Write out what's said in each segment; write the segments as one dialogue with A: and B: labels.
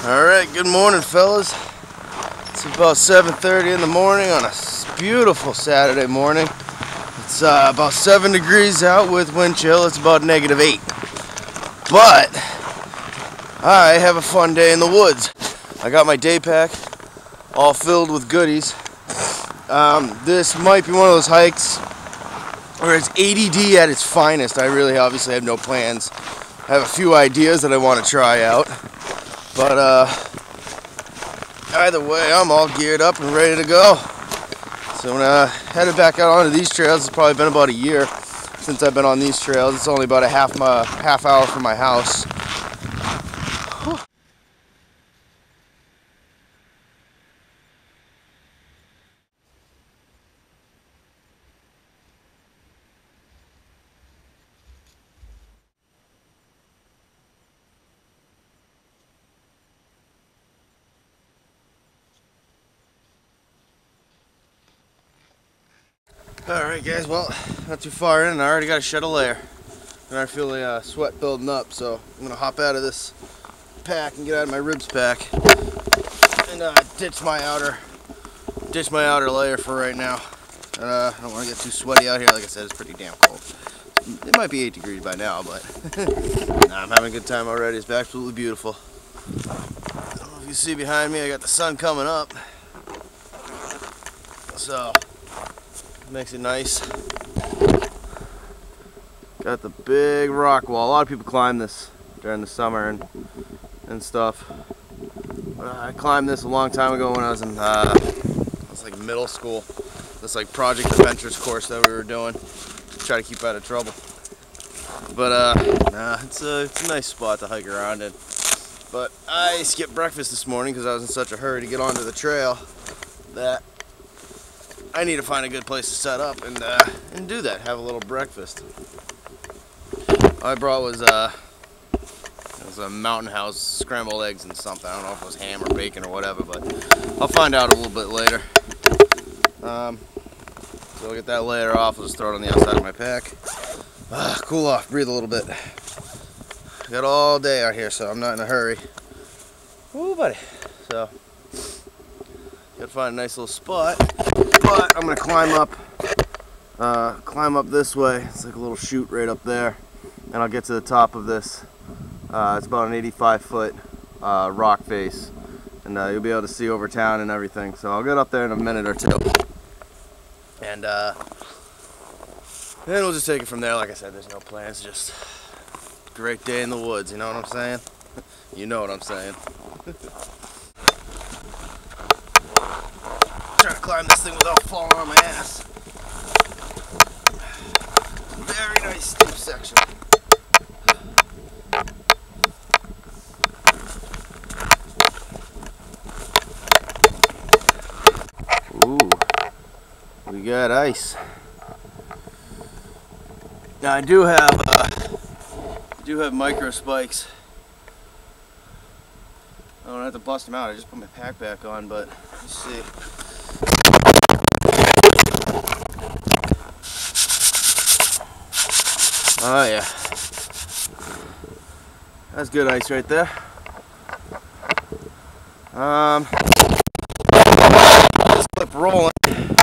A: Alright, good morning fellas. It's about 7:30 in the morning on a beautiful Saturday morning. It's about 7 degrees out with wind chill. It's about -8. But I have a fun day in the woods. I got my day pack all filled with goodies. This might be one of those hikes where it's ADD at its finest. I really obviously have no plans. I have a few ideas that I want to try out. But either way, I'm all geared up and ready to go. So when I headed back out onto these trails, it's probably been about a year since I've been on these trails. It's only about a half hour from my house. Alright guys, well, not too far in and I already got to shed a layer. And I feel the sweat building up, so I'm going to hop out of this pack and get out of my ribs pack and ditch my outer layer for right now. I don't want to get too sweaty out here. Like I said, it's pretty damn cold. It might be 8 degrees by now, but nah, I'm having a good time already. It's absolutely beautiful. I don't know if you see behind me, I got the sun coming up. So makes it nice. Got the big rock wall. A lot of people climb this during the summer and stuff. I climbed this a long time ago when I was in like middle school. This like Project Adventures course that we were doing to try to keep out of trouble. But nah, it's a nice spot to hike around in. But I skipped breakfast this morning because I was in such a hurry to get onto the trail that I need to find a good place to set up and do that. Have a little breakfast. All I brought was a Mountain House scrambled eggs and something. I don't know if it was ham or bacon or whatever, but I'll find out a little bit later. So I'll get that layer off. I'll just throw it on the outside of my pack. Cool off. Breathe a little bit. Got all day out here, so I'm not in a hurry. Woo, buddy. So gotta find a nice little spot. But I'm gonna climb up this way. It's like a little chute right up there, and I'll get to the top of this. It's about an 85-foot rock face, and you'll be able to see over town and everything. So I'll get up there in a minute or two, and then we'll just take it from there. Like I said, there's no plans. Just a great day in the woods. You know what I'm saying? You know what I'm saying. Trying to climb this thing without falling on my ass. Very nice steep section. Ooh, we got ice. Now I do have micro spikes. I don't have to bust them out. I just put my pack back on, but let's see. Oh yeah, that's good ice right there. Let's keep rolling. In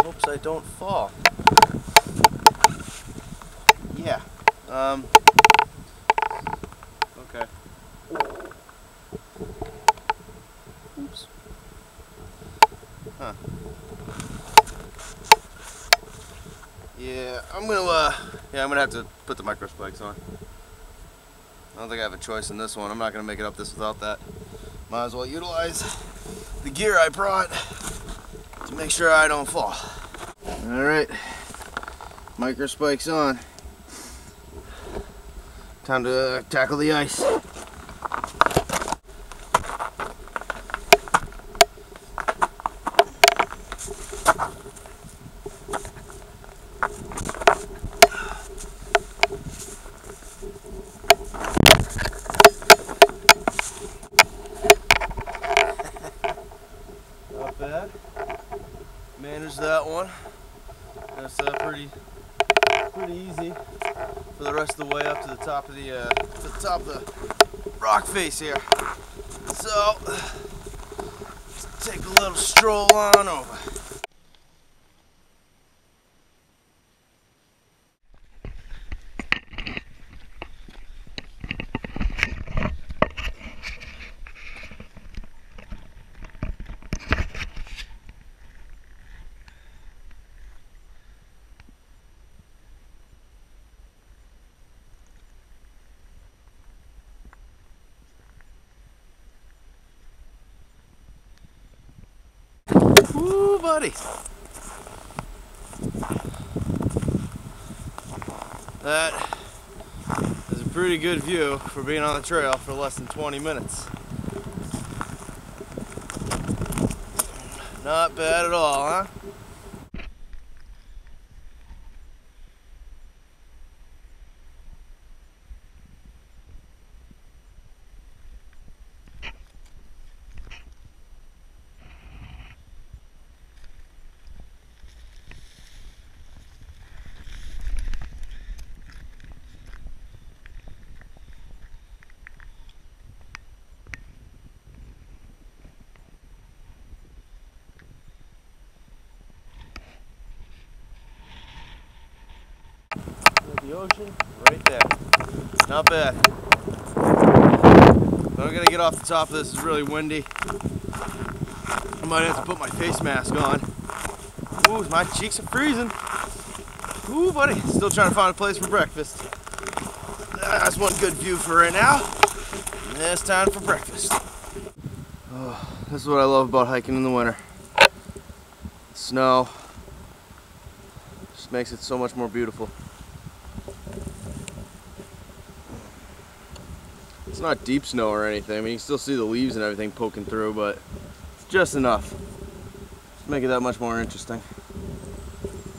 A: hopes I don't fall. Yeah. Okay. Oops. Huh. Yeah, I'm gonna have to put the micro spikes on. I don't think I have a choice in this one. I'm not gonna make it up this without that. Might as well utilize the gear I brought to make sure I don't fall. Alright, micro spikes on. Time to tackle the ice. Not bad. Managed that one. That's pretty easy for the rest of the way up to the top of the rock face here. So, let's take a little stroll on over. Woo, buddy. That is a pretty good view for being on the trail for less than 20 minutes. Not bad at all, huh? The ocean right there. Not bad. But I'm gonna get off the top of this. It's really windy. I might have to put my face mask on. Ooh, my cheeks are freezing. Ooh, buddy. Still trying to find a place for breakfast. That's one good view for right now. And it's time for breakfast. Oh, this is what I love about hiking in the winter. Snow just makes it so much more beautiful. It's not deep snow or anything. I mean, you can still see the leaves and everything poking through, but it's just enough to make it that much more interesting.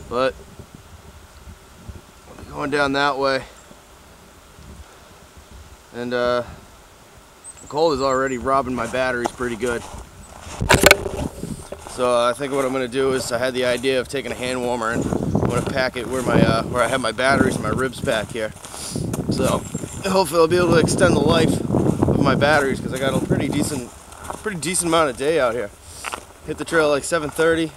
A: But going down that way, and the cold is already robbing my batteries pretty good. So I think what I'm going to do is, I had the idea of taking a hand warmer and I'm going to pack it where I have my batteries and my ribs pack here. So hopefully I'll be able to extend the life of my batteries, because I got a pretty decent amount of day out here. Hit the trail like 7:30.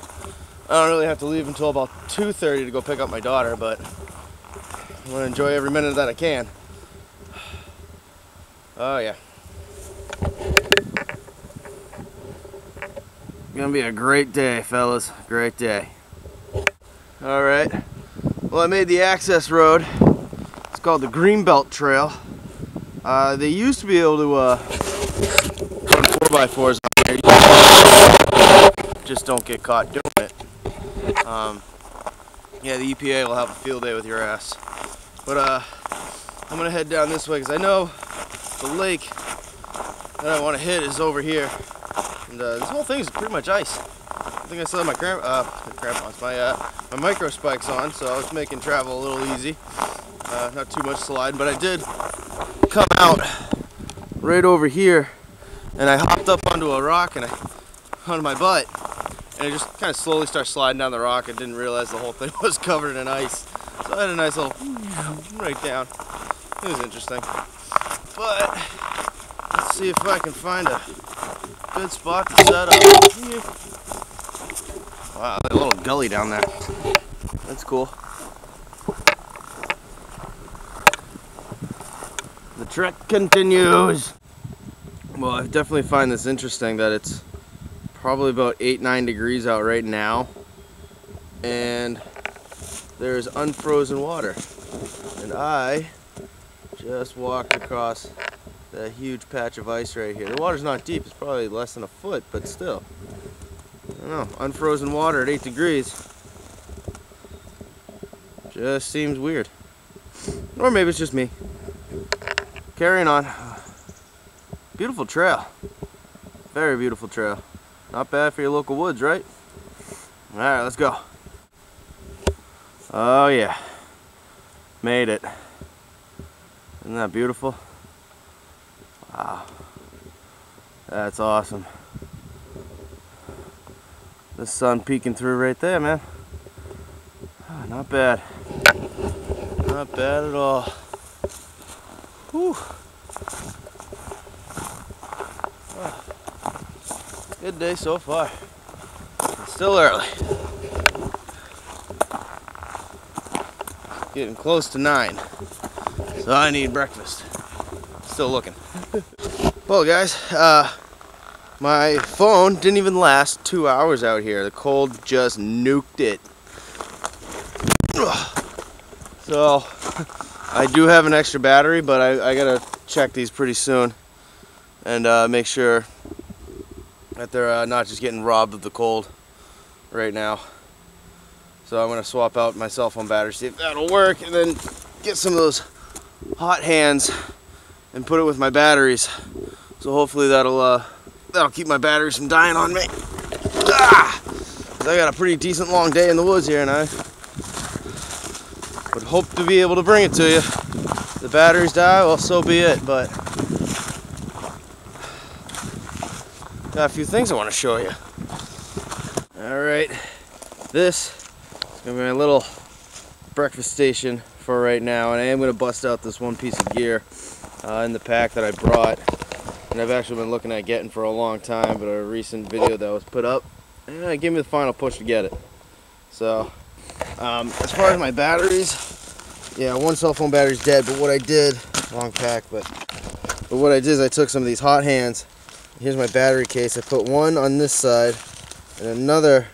A: I don't really have to leave until about 2:30 to go pick up my daughter, but I want to enjoy every minute that I can. Oh yeah. Gonna be a great day, fellas. Great day. Alright. Well, I made the access road. It's called the Greenbelt Trail. They used to be able to run 4x4s on here. Just don't get caught doing it. Yeah, the EPA will have a field day with your ass. But I'm gonna head down this way because I know the lake that I want to hit is over here. And this whole thing is pretty much ice. I think I still have my crampons, my micro spikes on, so it's making travel a little easy. Not too much sliding, but I did come out right over here, and I hopped up onto a rock and onto my butt, and I just kind of slowly started sliding down the rock. I didn't realize the whole thing was covered in ice, so I had a nice little right down. It was interesting, but let's see if I can find a good spot to set up. Wow, there's a little gully down there. That's cool. The trek continues. Well, I definitely find this interesting that it's probably about 8-9 degrees out right now, and there's unfrozen water. And I just walked across that huge patch of ice right here. The water's not deep, it's probably less than a foot, but still. I don't know, unfrozen water at 8 degrees. Just seems weird. Or maybe it's just me. Carrying on. Beautiful trail. Very beautiful trail. Not bad for your local woods, right? Alright, let's go. Oh yeah. Made it. Isn't that beautiful? Wow. That's awesome. The sun peeking through right there, man. Oh, not bad. Not bad at all. Whew. Good day so far. It's still early. Getting close to 9. So I need breakfast. Still looking. Well guys, my phone didn't even last 2 hours out here. The cold just nuked it. So I do have an extra battery, but I gotta check these pretty soon and make sure that they're not just getting robbed of the cold right now. So I'm gonna swap out my cell phone battery, see if that'll work, and then get some of those hot hands and put it with my batteries. So hopefully that'll keep my batteries from dying on me. Ah! I got a pretty decent long day in the woods here, and I would hope to be able to bring it to you. If the batteries die, well, so be it, but got a few things I want to show you. Alright, this is going to be my little breakfast station for right now, and I am going to bust out this one piece of gear in the pack that I brought, and I've actually been looking at getting for a long time, but a recent video that was put up gave me the final push to get it. So as far as my batteries, yeah, one cell phone battery's dead, but what I did, long pack, but what I did is I took some of these hot hands. Here's my battery case. I put one on this side and another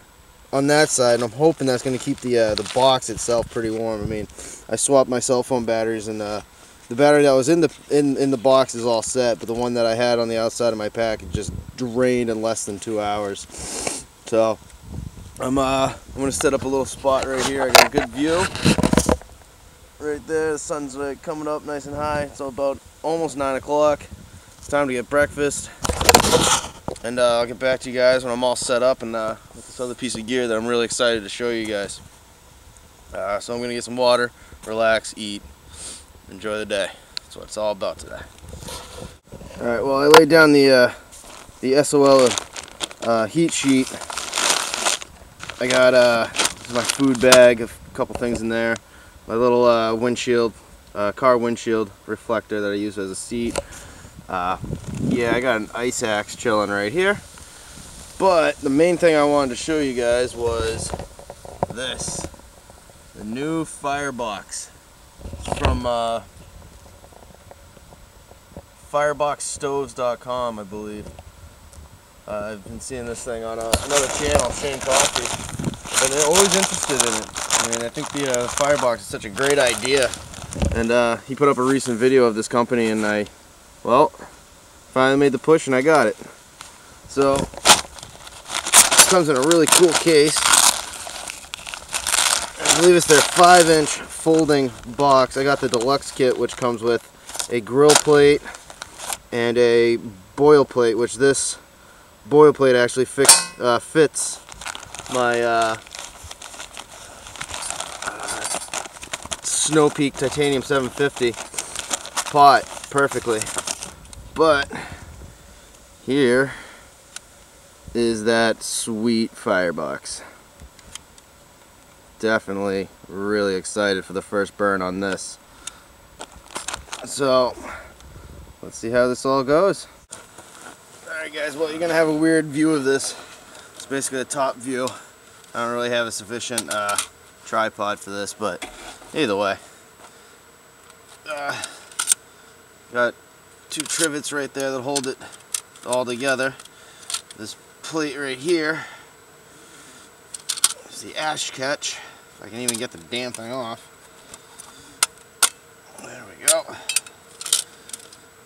A: on that side, and I'm hoping that's going to keep the box itself pretty warm. I mean, I swapped my cell phone batteries, and the battery that was in the box is all set, but the one that I had on the outside of my pack, it just drained in less than 2 hours. So I'm going to set up a little spot right here. I got a good view right there. The sun's coming up nice and high. It's about almost 9 o'clock. It's time to get breakfast, and I'll get back to you guys when I'm all set up and with this other piece of gear that I'm really excited to show you guys. So I'm going to get some water, relax, eat, enjoy the day. That's what it's all about today. Alright, well, I laid down the SOL heat sheet. I got this is my food bag, a couple things in there. My little windshield, car windshield reflector that I use as a seat. Yeah, I got an ice axe chilling right here. But the main thing I wanted to show you guys was this. The new firebox from fireboxstoves.com, I believe. I've been seeing this thing on another channel, Shane Coffee, and I'm always interested in it. I mean, I think the firebox is such a great idea, and he put up a recent video of this company, and I, well, finally made the push and I got it. So it comes in a really cool case. I believe it's their 5-inch folding box. I got the deluxe kit, which comes with a grill plate and a boil plate, which this boil plate actually fits my Snow Peak Titanium 750 pot perfectly. But here is that sweet firebox. Definitely really excited for the first burn on this. So let's see how this all goes. Alright guys, well, you're gonna have a weird view of this. It's basically the top view. I don't really have a sufficient tripod for this, but either way. Got 2 trivets right there that hold it all together. This plate right here is the ash catch. If I can even get the damn thing off. There we go.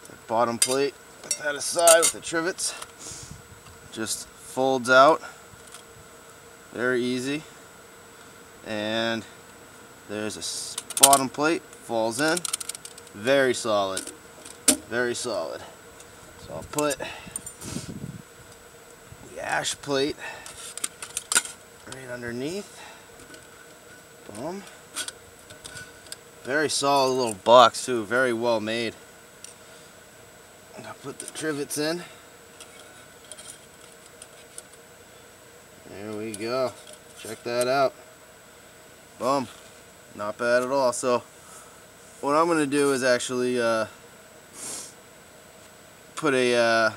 A: That bottom plate, put that aside with the trivets. Just folds out. Very easy. And there's a bottom plate, falls in. Very solid. Very solid. So I'll put the ash plate right underneath. Boom. Very solid little box too, very well made. And I'll put the trivets in. There we go. Check that out. Boom. Not bad at all. So what I'm going to do is actually put a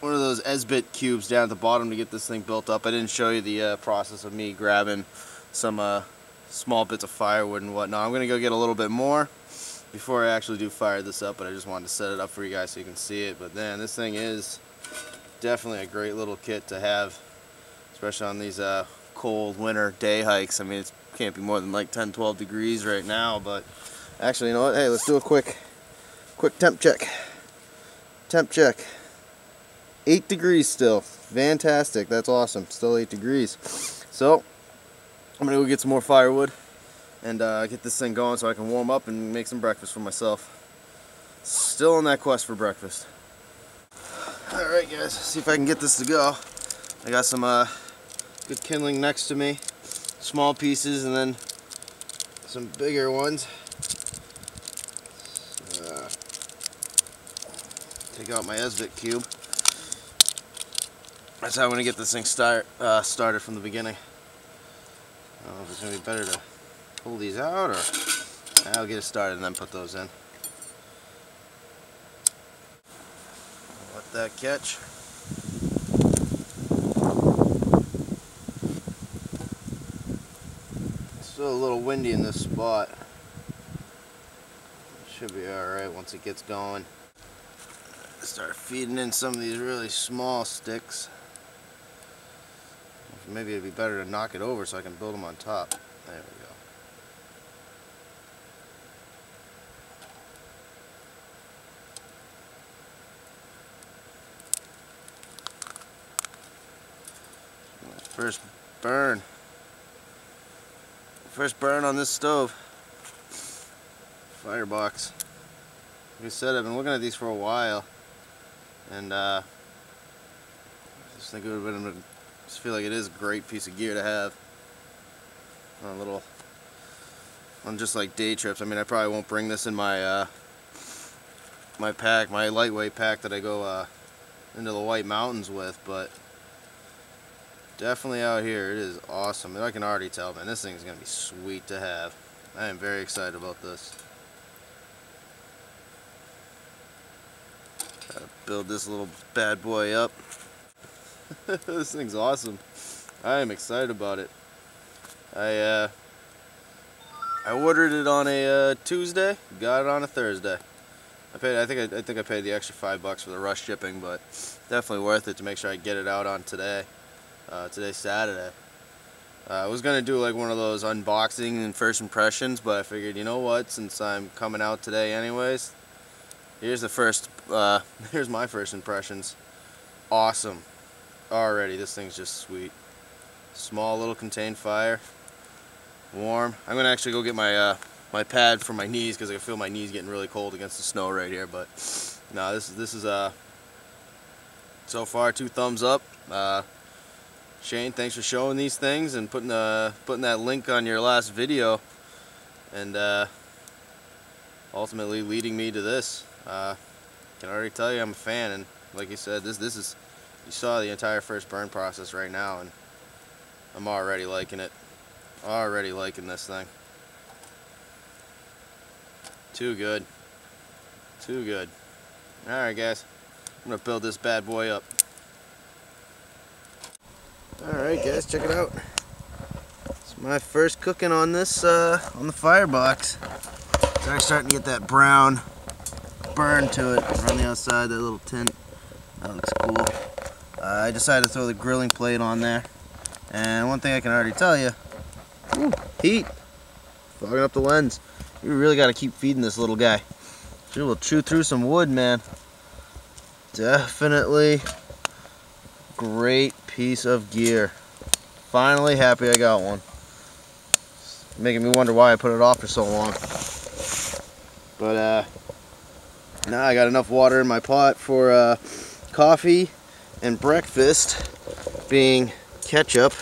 A: one of those Esbit cubes down at the bottom to get this thing built up. I didn't show you the process of me grabbing some small bits of firewood and whatnot. I'm gonna go get a little bit more before I actually do fire this up, but I just wanted to set it up for you guys so you can see it. But then this thing is definitely a great little kit to have, especially on these cold winter day hikes. I mean, it can't be more than like 10-12 degrees right now, but actually, you know what? Hey, let's do a quick temp check. Temp check. 8 degrees still. Fantastic. That's awesome. Still 8 degrees. So I'm gonna go get some more firewood and get this thing going so I can warm up and make some breakfast for myself. Still on that quest for breakfast. Alright guys, see if I can get this to go. I got some good kindling next to me. Small pieces and then some bigger ones. Take out my Esbit cube. That's how I'm going to get this thing started from the beginning. I don't know if it's going to be better to pull these out, or I'll get it started and then put those in. Let that catch. It's still a little windy in this spot. Should be alright once it gets going. Start feeding in some of these really small sticks. Maybe it'd be better to knock it over so I can build them on top. There we go. First burn. First burn on this stove. Firebox. Like I said, I've been looking at these for a while, and I just think it would have been. Just feel like it is a great piece of gear to have on just like day trips. I mean, I probably won't bring this in my my pack, my lightweight pack that I go into the White Mountains with, but definitely out here it is awesome. And I can already tell, man, this thing is gonna be sweet to have. I am very excited about this. Gotta build this little bad boy up. This thing's awesome. I am excited about it. I ordered it on a Tuesday, got it on a Thursday. I think I paid the extra $5 for the rush shipping, but definitely worth it to make sure I get it out on today. Today's Saturday. I was gonna do like one of those unboxing and first impressions, but I figured, you know what, since I'm coming out today anyways, here's my first impressions. Awesome. Already, this thing's just sweet. Small little contained fire. Warm. I'm gonna actually go get my my pad for my knees because I can feel my knees getting really cold against the snow right here. But no, this is so far 2 thumbs up. Shane, thanks for showing these things and putting that link on your last video, and ultimately leading me to this. Can already tell you I'm a fan, and like you said, this is. You saw the entire first burn process right now, and I'm already liking it. Already liking this thing. Too good. Too good. Alright guys, I'm gonna build this bad boy up. Alright guys, check it out. It's my first cooking on this, on the firebox. It's already starting to get that brown burn to it around the outside, that little tint. That looks cool. I decided to throw the grilling plate on there, and one thing I can already tell you, heat, fogging up the lens. You really got to keep feeding this little guy. She will chew through some wood, man. Definitely great piece of gear. Finally happy I got one. It's making me wonder why I put it off for so long. But now I got enough water in my pot for coffee and breakfast, being ketchup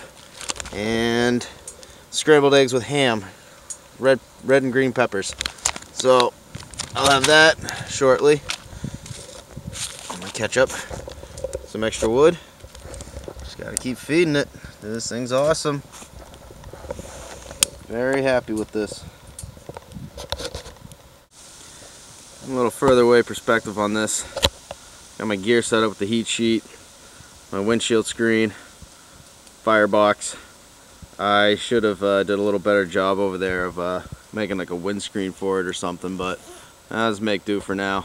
A: and scrambled eggs with ham, red and green peppers. So I'll have that shortly. My ketchup, some extra wood. Just gotta keep feeding it. This thing's awesome. Very happy with this. A little further away perspective on this. Got my gear set up with the heat sheet, my windshield screen, firebox. I should have did a little better job over there of making like a windscreen for it or something, but I'll just make do for now.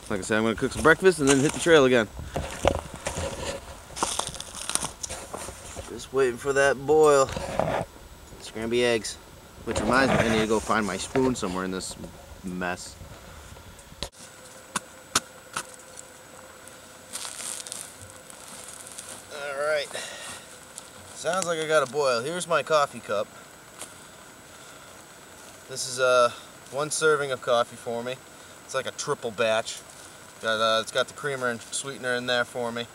A: Like I said, I'm going to cook some breakfast and then hit the trail again. Just waiting for that boil. Scrambled eggs. Which reminds me, I need to go find my spoon somewhere in this mess. Alright. Sounds like I got a boil. Here's my coffee cup. This is one serving of coffee for me. It's like a triple batch. It's got the creamer and sweetener in there for me.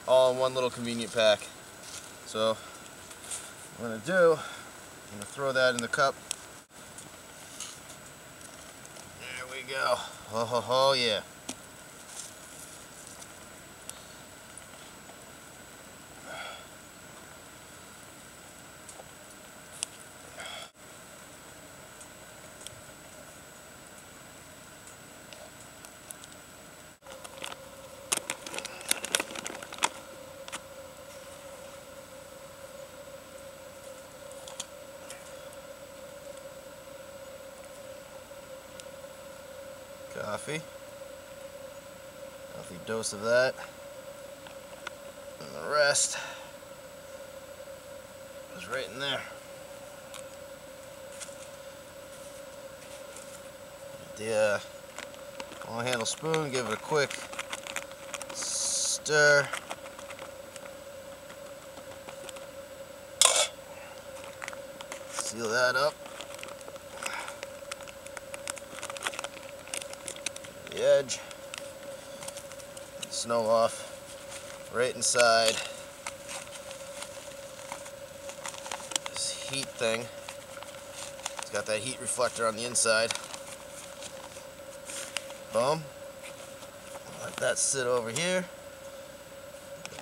A: All in one little convenient pack. So, what I'm going to do, I'm going to throw that in the cup. There we go. Oh, ho, ho, yeah. Coffee, healthy dose of that, and the rest is right in there. The long handle spoon, give it a quick stir. Seal that up. The edge, snow off right inside this heat thing. It's got that heat reflector on the inside. Boom. Let that sit over here.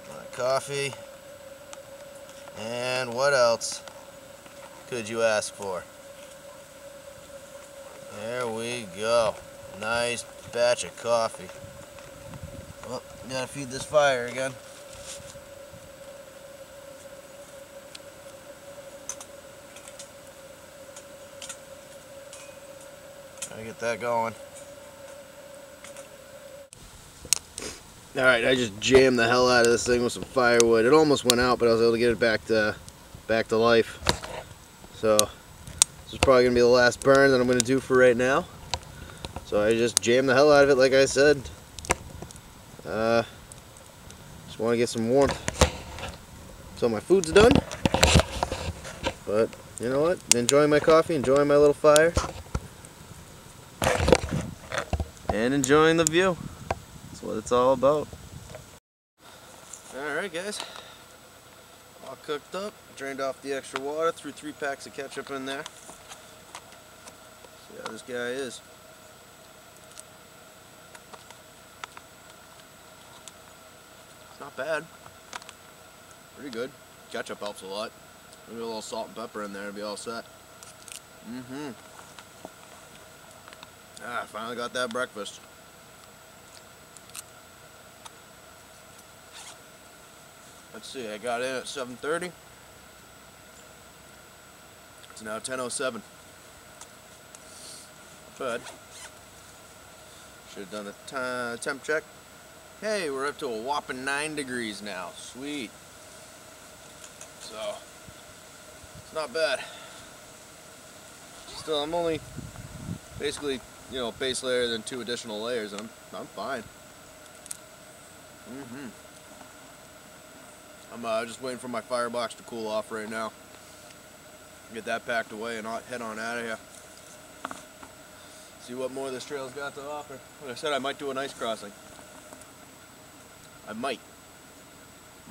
A: My coffee. And what else could you ask for? There we go. Nice batch of coffee. Well, gotta feed this fire again. Gotta get that going. Alright, I just jammed the hell out of this thing with some firewood. It almost went out, but I was able to get it back to life. So, this is probably gonna be the last burn that I'm gonna do for right now. So I just jammed the hell out of it, like I said. Just want to get some warmth so my food's done. But you know what? Enjoying my coffee, enjoying my little fire, and enjoying the view. That's what it's all about. Alright guys, all cooked up, drained off the extra water, threw 3 packs of ketchup in there. See how this guy is. Not bad. Pretty good. Ketchup helps a lot. Maybe a little salt and pepper in there to be all set. I finally got that breakfast. Let's see, I got in at 7:30. It's now 10:07. But should have done the temp check. Hey, we're up to a whopping 9 degrees now. Sweet. So, it's not bad. Still, I'm only basically, you know, base layer than 2 additional layers, and I'm fine. I'm just waiting for my firebox to cool off right now. Get that packed away and head on out of here. See what more this trail's got to offer. Like I said, I might do an ice crossing. I might.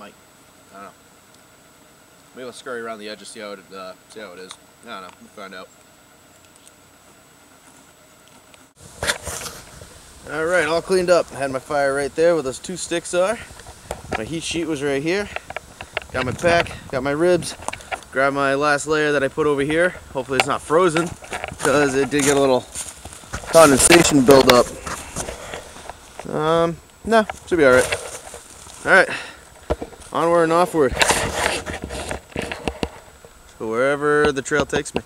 A: I don't know. Maybe I'll scurry around the edge to see how it is. I don't know. We'll find out. Alright, all cleaned up. I had my fire right there where those 2 sticks are. My heat sheet was right here. Got my pack, got my ribs. Grabbed my last layer that I put over here. Hopefully it's not frozen, because it did get a little condensation buildup. No, should be alright. Alright, onward and offward. So wherever the trail takes me.